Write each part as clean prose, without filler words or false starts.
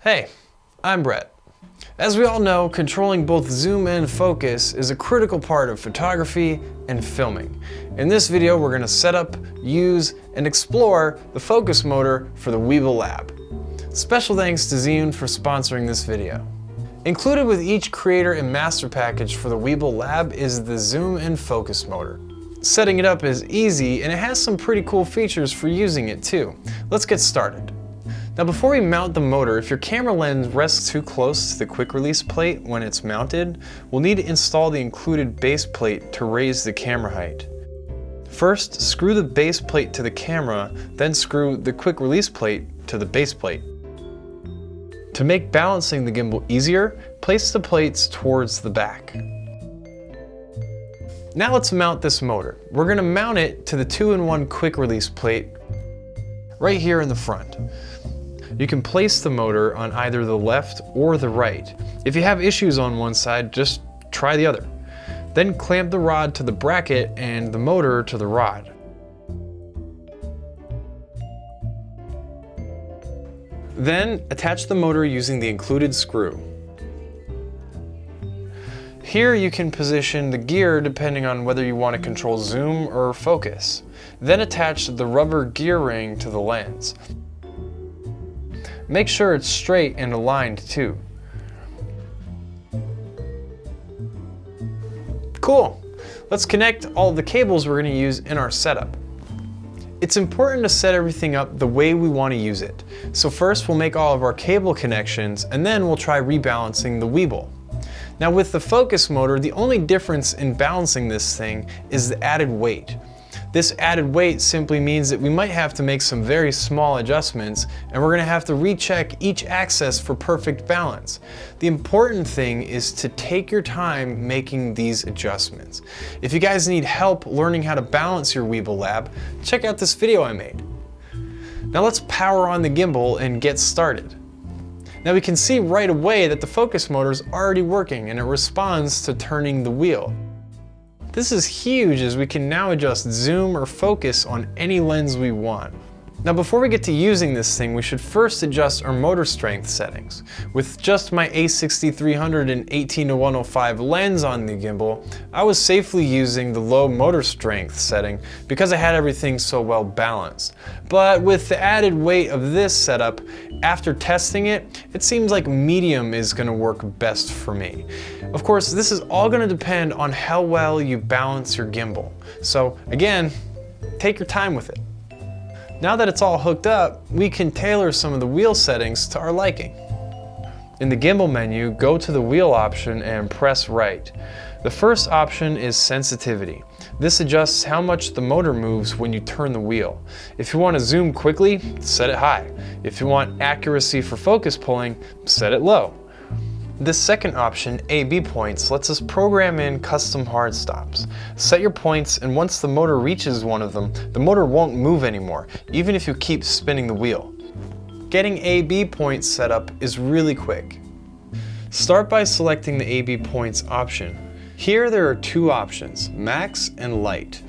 Hey, I'm Brett. As we all know, controlling both zoom and focus is a critical part of photography and filming. In this video, we're going to set up, use, and explore the focus motor for the Weebill Lab. Special thanks to Zhiyun for sponsoring this video. Included with each creator and master package for the Weebill Lab is the zoom and focus motor. Setting it up is easy and it has some pretty cool features for using it too. Let's get started. Now before we mount the motor, if your camera lens rests too close to the quick release plate when it's mounted, we'll need to install the included base plate to raise the camera height. First, screw the base plate to the camera, then screw the quick release plate to the base plate. To make balancing the gimbal easier, place the plates towards the back. Now let's mount this motor. We're going to mount it to the 2-in-1 quick release plate right here in the front. You can place the motor on either the left or the right. If you have issues on one side, just try the other. Then clamp the rod to the bracket and the motor to the rod. Then attach the motor using the included screw. Here you can position the gear depending on whether you want to control zoom or focus. Then attach the rubber gear ring to the lens. Make sure it's straight and aligned too. Cool! Let's connect all the cables we're going to use in our setup. It's important to set everything up the way we want to use it. So first we'll make all of our cable connections and then we'll try rebalancing the Weebill. Now with the focus motor, the only difference in balancing this thing is the added weight. This added weight simply means that we might have to make some very small adjustments and we're going to have to recheck each axis for perfect balance. The important thing is to take your time making these adjustments. If you guys need help learning how to balance your Weebill Lab, check out this video I made. Now let's power on the gimbal and get started. Now we can see right away that the focus motor is already working and it responds to turning the wheel. This is huge as we can now adjust zoom or focus on any lens we want. Now before we get to using this thing, we should first adjust our motor strength settings. With just my a6300 and 18-105 lens on the gimbal, I was safely using the low motor strength setting because I had everything so well balanced. But with the added weight of this setup, after testing it, it seems like medium is going to work best for me. Of course, this is all going to depend on how well you balance your gimbal. So again, take your time with it. Now that it's all hooked up, we can tailor some of the wheel settings to our liking. In the gimbal menu, go to the wheel option and press right. The first option is sensitivity. This adjusts how much the motor moves when you turn the wheel. If you want to zoom quickly, set it high. If you want accuracy for focus pulling, set it low. This second option, A/B points, lets us program in custom hard stops. Set your points and once the motor reaches one of them, the motor won't move anymore, even if you keep spinning the wheel. Getting A/B points set up is really quick. Start by selecting the A/B points option. Here there are two options, max and light.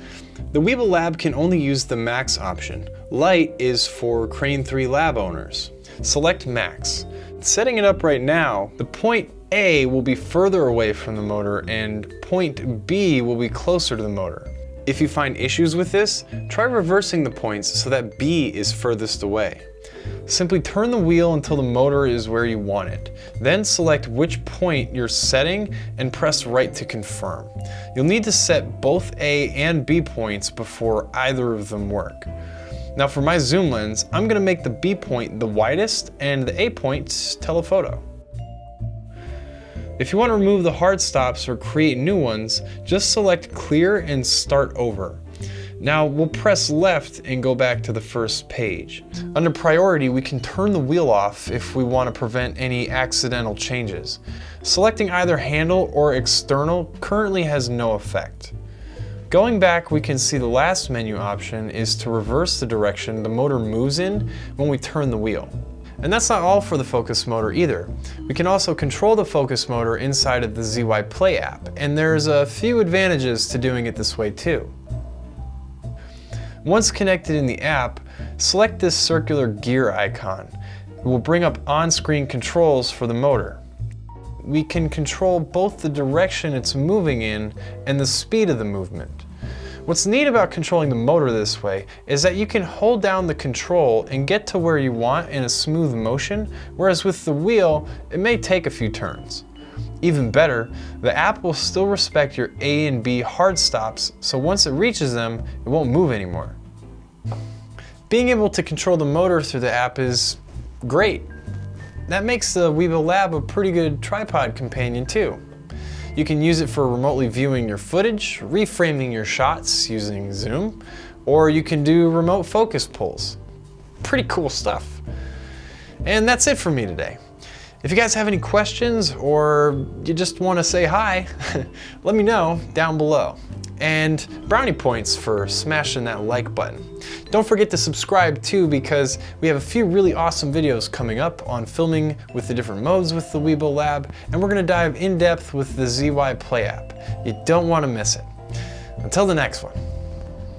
The Weebill Lab can only use the max option. Light is for Crane 3 Lab owners. Select max. Setting it up right now, the point A will be further away from the motor and point B will be closer to the motor. If you find issues with this, try reversing the points so that B is furthest away. Simply turn the wheel until the motor is where you want it. Then select which point you're setting and press right to confirm. You'll need to set both A and B points before either of them work. Now for my zoom lens, I'm going to make the B point the widest and the A point telephoto. If you want to remove the hard stops or create new ones, just select clear and start over. Now we'll press left and go back to the first page. Under priority, we can turn the wheel off if we want to prevent any accidental changes. Selecting either handle or external currently has no effect. Going back, we can see the last menu option is to reverse the direction the motor moves in when we turn the wheel. And that's not all for the focus motor either. We can also control the focus motor inside of the ZY Play app, and there's a few advantages to doing it this way too. Once connected in the app, select this circular gear icon. it will bring up on-screen controls for the motor. We can control both the direction it's moving in and the speed of the movement. What's neat about controlling the motor this way is that you can hold down the control and get to where you want in a smooth motion, whereas with the wheel, it may take a few turns. Even better, the app will still respect your A and B hard stops, so once it reaches them, it won't move anymore. Being able to control the motor through the app is great. That makes the Weebill Lab a pretty good tripod companion too. You can use it for remotely viewing your footage, reframing your shots using zoom, or you can do remote focus pulls. Pretty cool stuff. And that's it for me today. If you guys have any questions or you just want to say hi, let me know down below. And brownie points for smashing that like button. Don't forget to subscribe too, because we have a few really awesome videos coming up on filming with the different modes with the Weebill Lab, and we're going to dive in depth with the ZY Play app. You don't want to miss it. Until the next one.